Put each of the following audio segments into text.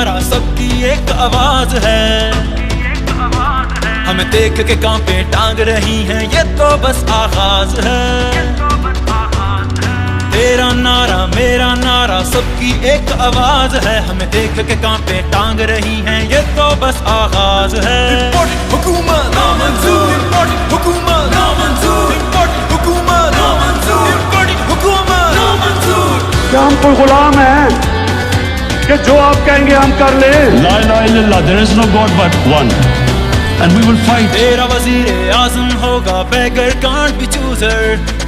नारा सबकी एक आवाज है, हमें देख के कांपे टांग रही हैं, ये तो बस आगाज है। तेरा नारा मेरा नारा सबकी एक आवाज है, हमें देख के कांपे टांग रही हैं, ये तो बस आगाज है। हुकूमत नामंजूर, हुकूमत नामंजूर, हुकूमत नामंजूर, हुकूमत नामंजूर। क्या हम कोई गुलाम हैं कि जो आप कहेंगे हम कर ले? ला इलाहा इल्लल्लाह, there is no God but one, and we will fight. तेरा वजीर आज़म होगा beggar can't be chooser,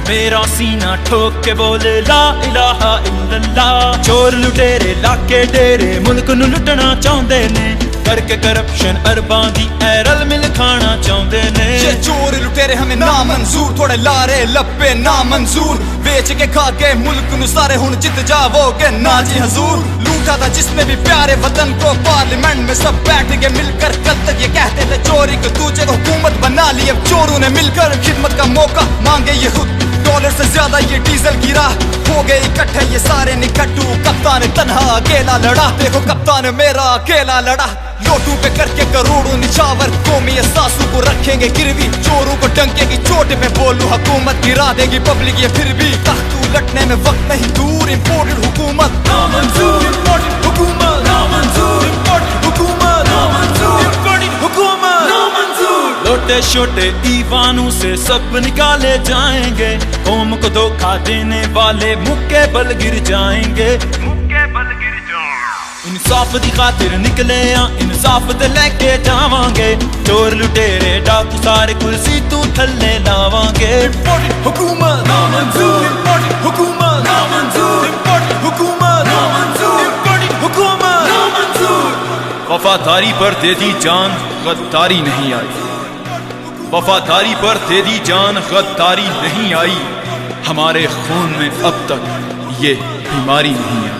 मेरा सीना ठोक के बोले ला इलाहा इल्लल्लाह। चोर लुटेरे लाके डेरे मुल्क नू लुटना चाਹੁੰਦੇ ਨੇ, करके करप्शन अरबां दी एरल मिल खाना चाਹੁੰਦੇ ने। ये चोर लुटेरे हमें ना मंजूर, थोड़े लारे लप्पे ना मंजूर, बेच के खा के मुल्क नू सारे हुन जित जाओगे ना जी हजूर। लूटा था जिसने भी प्यारे वतन को, पार्लियामेंट में सब बैठ के मिलकर, कल तक ये कहते थे चोरी को दूजे को हुकूमत बना ली, अब चोरों ने मिलकर खिदमत का मौका मांगे ये खुद। डॉलर से ज्यादा ये डीजल गिरा, हो गए इकट्ठे ये सारे निकट्टू, कप्तान तन्हा अकेला लड़ा, देखो कप्तान मेरा अकेला लड़ा। लोटू पे करके करोड़ों निछावर, कौमी सासू को रखेंगे गिरवी, चोरों को डंके की चोट पे बोलूं हुकूमत गिरा देगी पब्लिक ये फिर भी। तख्तू लटने में वक्त नहीं दूर, इम्पोर्टेड हुकूमत नामंजूर, इम्पोर्टेड हुकूमत नामंजूर, इम्पोर्टेड हुकूमत नामंजूर, इम्पोर्टेड हुकूमत नामंजूर। लोटे छोटे ईवानों से सब निकाले जाएंगे, कौम को धोखा देने वाले मुक्के बल गिर जाएंगे, मुक्के बल गिर जाएंगे। इंसाफ दी खातिर निकले आ, इंसाफ ते लेके जावांगे, चोर लुटेरे डाकू सारे कुर्सी तू थल्ले लावांगे। हुकूमत नामंजूर, हुकूमत नामंजूर, हुकूमत नामंजूर, हुकूमत नामंजूर। वफादारी पर दे दी जान, गद्दारी नहीं आई, वफादारी पर दे दी जान, गद्दारी नहीं आई, हमारे खून में अब तक ये बीमारी नहीं आई।